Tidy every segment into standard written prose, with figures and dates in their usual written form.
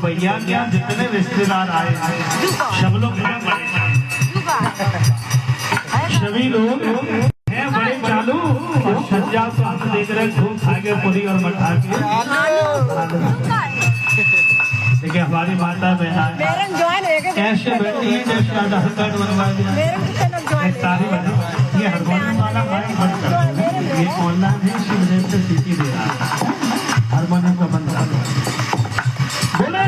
भैया क्या जितने रिश्तेदार आए सब लोग हैं बड़े, सभी लोग हैं बड़े चालू और सज्जा को हम देख रहे खूब खा के पूरी और मठा के। देखिए हमारी माता बहना कैसे बैठी है जैसे आधार कार्ड बनवा दिया। तारी बजा ये हारमोनियम वाला माइक बंद कर दो, ये ऑनलाइन है शिवदेव से सीटी दे रहा है, हारमोनियम का बंद कर दो। बोले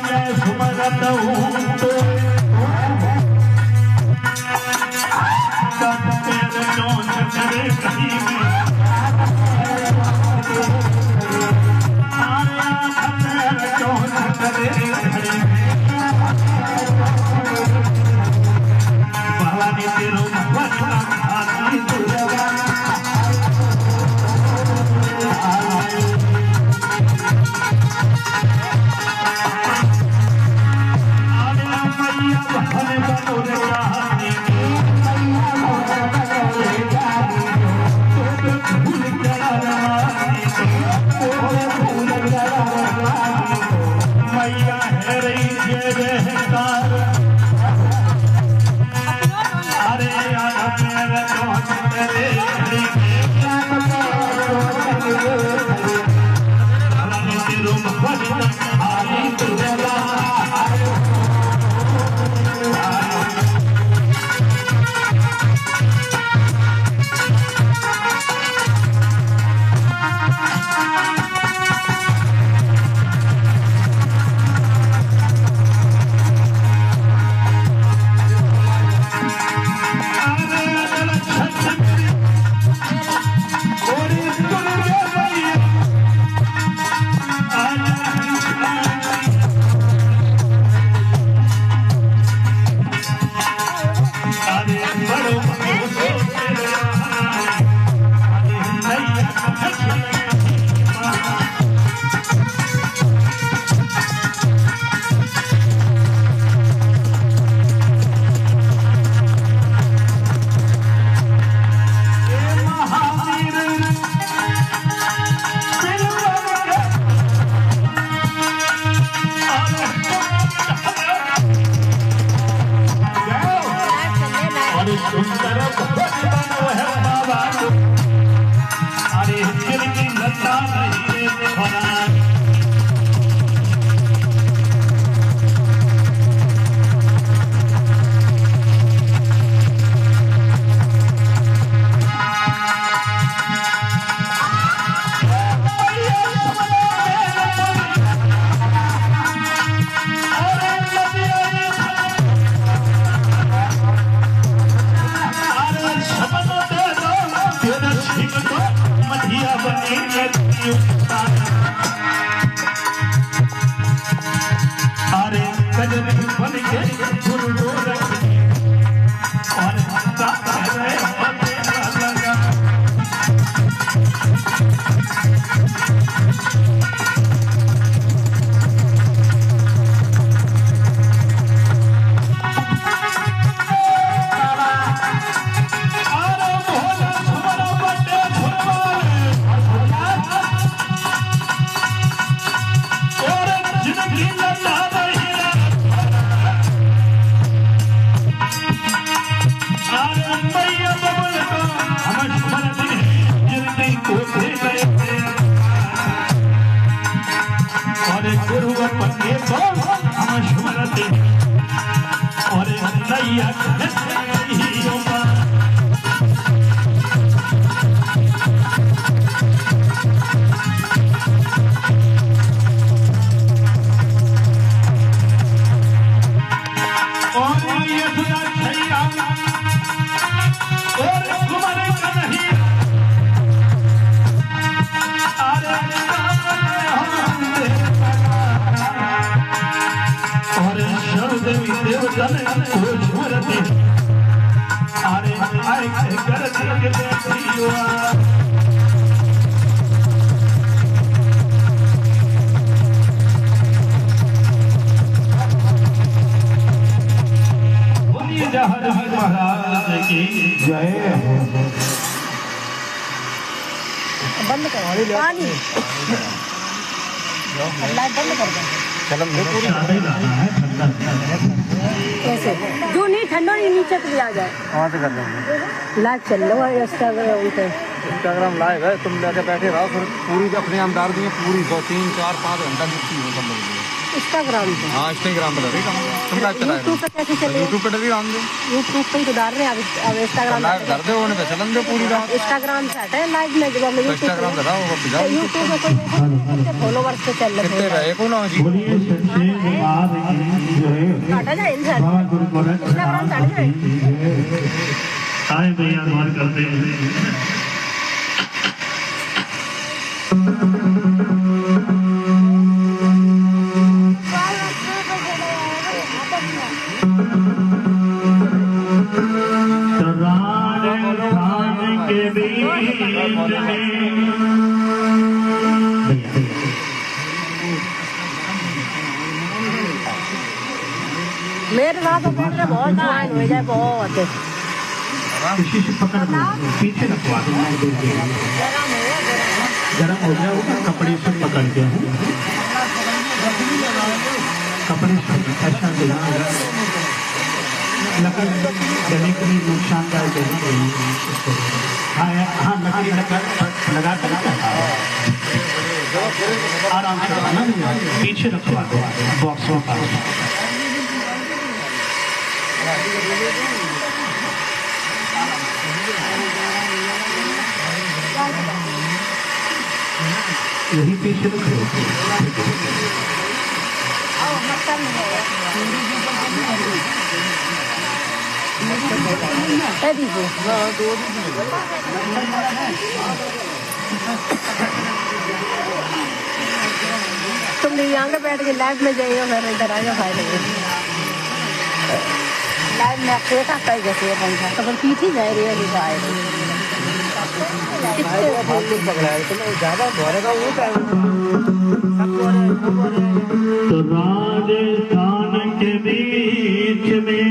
मैं सुमरत हूँ तेरो आती दुर्गा मैया है रही जयकार अरे बंद कर पानी लाइट बंद कर दो। कैसे जो नहीं ठंडा नहीं नीचे तो भी आ जाए वहाँ से कर लेंगे। लाइव चल लो इंस्टाग्राम लाइव है, तुम जाके बैठे रहो फिर पूरी अपने हम डाल दिए पूरी 2 3 4 5 घंटा दिखती है सब लोग। इंस्टाग्राम पे हाँ इंस्टाग्राम पे डलेगा, तुम लाइव चलाए यूट्यूब पे कैसे चले? यूट्यूब पे डली आन दो, यूट्यूब पे ही तो डाल रहे हैं अब इंस्टाग्राम लाइव कर दो उन्हें पे चलन दो पूरी रात। इंस्टाग्राम से हटे लाइव में जब हम इंस्टाग्राम पे जाओ वो जाओ यूट्यूब पे कोई फॉलोवर्स पे चल कितने रहे रहे को ना जी हटा जाए इंस्टाग्राम से हट जाए सारे भैया द्वार करते हैं। मेरे साथ बैठ के बहुत ज्वाइन हो जाए बहुत किसी से पकड़ लो, पीछे रखवा दो, गरम हो गया होगा, कपड़े से पकड़ के कपड़े से ऐसा लकड़ गले के लिए नुकसानदायक है। हाँ लकड़ी लगा कर आराम से पीछे रखवा दो बॉक्सों का। यही पीछे रखो। तुम यहाँ के बैठ के लाइव में जाइए, फिर इधर आ जाओ फायदे लाइव में देखा कई जैसे तो फिर पीछे जा रही है ज्यादा भरेगा वो तो राजस्थान के बीच में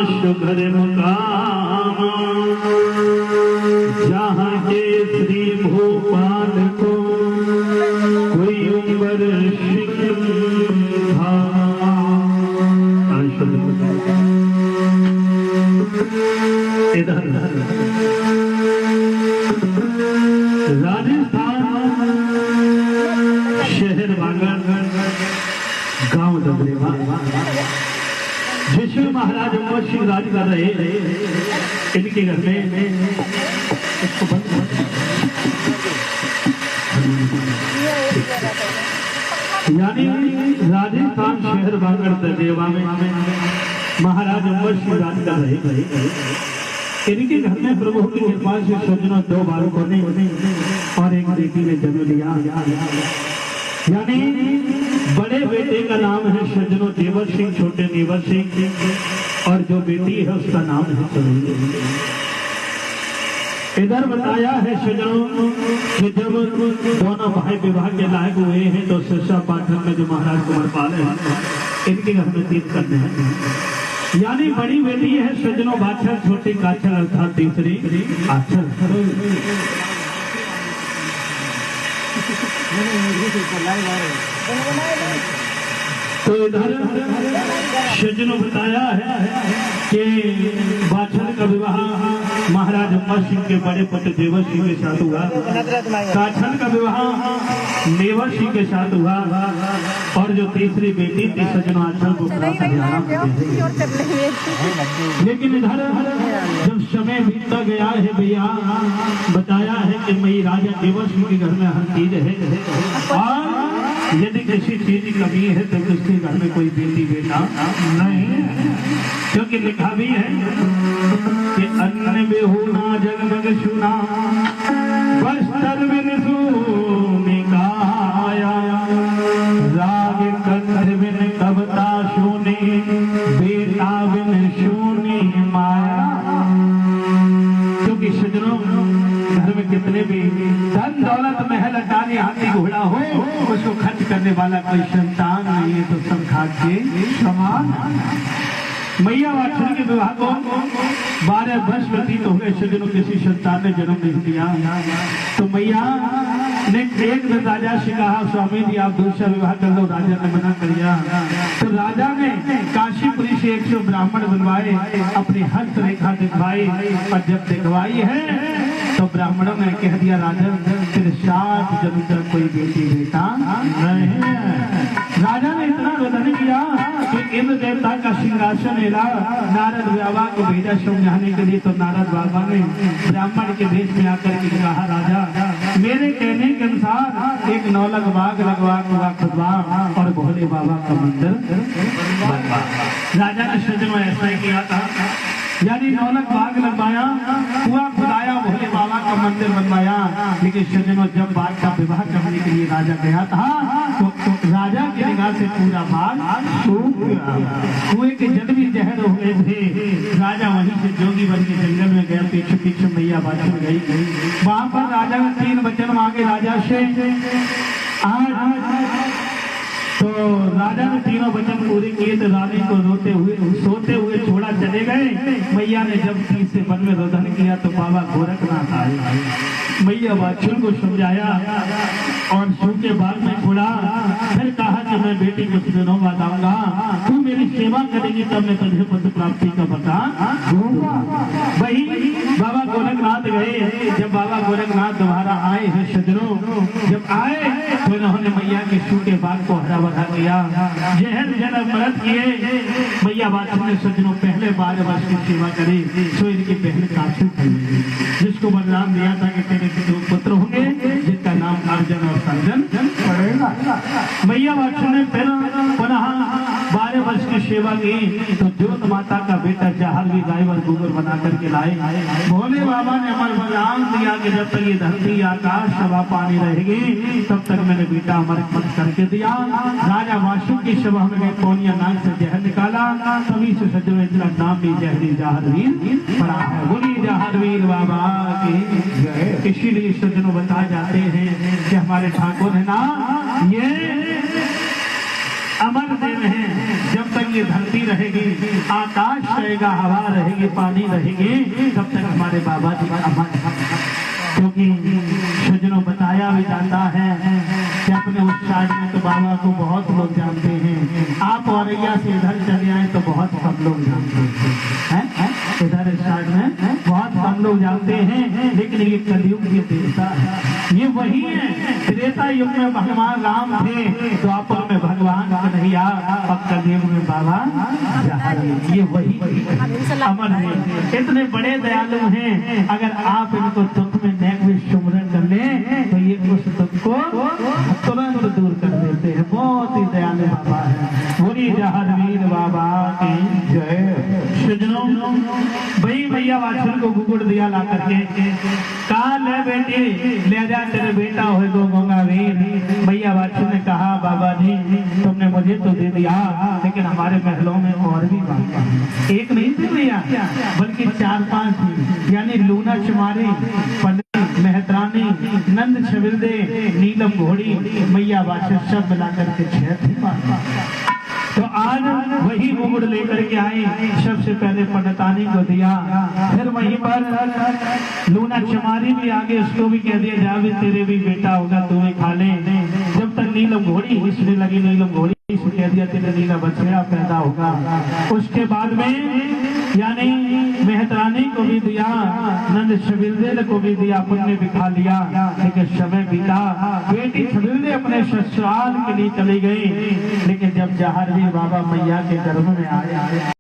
शुगर मुकाम जहाँ के श्री भोपाल को कोई उम्र इधर राजस्थान शहर बागड़ गांव दबरेवा जिसमें महाराज अमर सिंह राज कर रहे इनके घर में इसको बंद यानी राजस्थान शहर बागड़ दबरेवा में महाराज अमर सिंह राज कर रहे इनके घर में प्रभु की कृपा से सज्जनों 2 बालकों ने और एक बेटी ने जन्म लिया। यानी बड़े बेटे का नाम है सज्जनों देवर सिंह, छोटे देवर सिंह, और जो बेटी है उसका नाम है सरोज। इधर बताया है सज्जनों कि जब दोनों भाई विवाह के लायक हुए हैं तो सिरसा पाठक में जो महाराज कुंवरपाल है इनके घर में 3 कन्या हैं। यानी बड़ी बेटी है सज्जनों बाछल, छोटी काछल अर्थात तीसरी आछल। तो इधर सज्जनों बताया है कि बाछल का विवाह महाराज अम्बर सिंह के बड़े पुत्र देवर सिंह के साथ हुआ, काछल का विवाह नेवर सिंह के साथ हुआ, और जो तीसरी बेटी थी सज्जनों आंचल को लेकिन इधर जब समय बीतता गया है भैया बताया है कि मई राजा देवर सिंह के घर में हर चीज है, और यदि किसी चीज की कमी है तो उसके घर में कोई बेटी बेटा नहीं, क्योंकि लिखा भी है कि अन्न में होना जगमग सुना बस्तर बिन सूने काया राग कंध बिन कविता सुनी बेटा बिन सुनी माया। क्योंकि सज्जनों घर में कितने भी धन दौलत महल अटारी हाथी घोड़ा हो उसको खर्च करने वाला कोई संतान नहीं है तो सब खाद के समान। मैया वात्सल्य के विवाह को 12 वर्ष व्यतीत हो गए सज्जनों, किसी संतान ने जन्म नहीं दिया। तो मैया ने एक दिन राजा से कहा स्वामी जी आप दूसरा विवाह कर लो, राजा ने मना कर दिया। तो राजा ने काशीपुरी से 100 ब्राह्मण बनवाए, अपनी हस्त रेखा दिखवाई, और जब दिखवाई है तो ब्राह्मणों ने कह दिया राजा फिर 7 जन्म तक कोई बेटी बेटा नहीं। राजा ने इतना रोदन किया कि इंद्र देवता का सिंहासन हिला, नारद बाबा को भेजा समझाने के लिए। तो नारद बाबा ने ब्राह्मण के भेष में आकर के कहा राजा मेरे कहने के अनुसार एक 9 लाख बाग लगवा खुदवा और भोले बाबा का मंदिर बनवा। राजा ने सज्जनों ऐसा ही किया था, यानी 9 लाख बाग लगवाया, कुआं खुदाया, भोले बाबा का मंदिर बनवाया। लेकिन सज्जनों जब बाग का विवाह करने के लिए राजा गया था तो राजा की निगाह से पूरा बाग सूख गया, कुएं के जल भी जहर हो गए थे। राजा वहीं मैया बाछुर गई। वहां पर राजा ने 3 वचन मांगे राजा से। आज तो राजा ने तीनों वचन पूरे किए तो रानी को सोते हुए छोड़ा चले गए। मैया ने जब 30 से वन में रोदन किया तो बाबा गोरखनाथ आए। मैया बाछुर को समझाया और सू के बाद में छोड़ा। फिर कहा कि मैं बेटी कुछ दिनों बाद आऊंगा, तू मेरी सेवा करेगी तब मैं तुझे पद प्राप्ति का बता दूंगा। वही बाबा गोरखनाथ गए। जब बाबा गोरखनाथ दोबारा आए हैं सजनों, जब आए तो इन्होंने मैया के सू के बाद को हरा बढ़ा दिया। जहर जन्म व्रत किए। मैया बाछुर ने सजनों पहले 12 वर्ष की सेवा करी। सो इनकी बहन काशी थी, जिसको वरदान दिया था कि तेरे 2 पुत्र होंगे जिनका नाम अर्जुन और संजन पड़ेगा। मैया बाछुर ने फिर पुनः 12 वर्ष की सेवा की तो ज्योत माता का बेटा जहर भी गाय और गोबर बना करके लाए। भोले बाबा ने अमर वरदान दिया कि जब तक ये धरती आकाश सभा पानी रहेगी तब तक मैंने बेटा अमर मत करके दिया। राजा वासु की सभा में गए, पौनिया नाग से जहर निकाला। तभी से सजो इतना नाम भी जहरी जहरवीर पड़ा है। बोली जहरवीर बाबा की। इसीलिए सज्जनों बता जाते हैं कि हमारे ठाकुर है ना, ये अमर देव है। जब तक ये धरती रहेगी, आकाश रहेगा, हवा रहेगी, पानी रहेगी, तब तक हमारे बाबा जी अमर। क्योंकि सज्जनों बताया भी जाता है कि अपने उस साइड में तो बाबा को बहुत लोग जानते हैं। आप औरैया से इधर चले आए तो बहुत कम लोग जानते हैं। इधर इस साइड में बहुत कम लोग जानते हैं। लेकिन ये कलयुग के देवता है, ये वही है। त्रेता युग में भगवान राम थे, द्वापर में भगवान कन्हैया, और कलयुग में बाबा ये वही अमर है। इतने बड़े दयालु हैं। अगर आप इनको दुख में नेक में सुमरन कर ले तो ये उस दुख को तुरंत दूर कर देते हैं। बहुत ही दयालु बाबा है। बोली जहरवीर बाबा की जय। सजनों भाई मैया बाछुर को गुगुड़ दिया ला करके, कहा ले बेटी ले जा, तेरे बेटा हो गो गंगा वीर। मैया बाछुर ने कहा बाबा जी तुमने मुझे तो दे दिया, लेकिन हमारे महलों में और भी बाकी एक नहीं दे दिया बल्कि 4-5 थी। यानी लूना चमारी, मेहतरानी, नंद छबिलदे, नीलम घोड़ी, मैया बाछुर सब मिलाकर के 6 थी। तो आज वही मुकुट लेकर के आई। सबसे पहले पंडितानी को दिया, फिर वहीं पर लूना चमारी भी आगे, उसको भी कह दिया जा भी तेरे भी बेटा होगा, तू भी खा ले। जब तक नीलम घोड़ी हिस्सने लगी, नीलम घोड़ी से कह दिया तेरे नीला बच्चा पैदा होगा। उसके बाद में यानी मेहतरानी को भी दिया, नंद छबिलदे को भी दिया, पुण्य भी खा लिया। लेकिन समय बीता, बेटी छबिलदे अपने ससुराल के लिए चली गई। लेकिन जब जहरवीर बाबा मैया के गर्भ में आए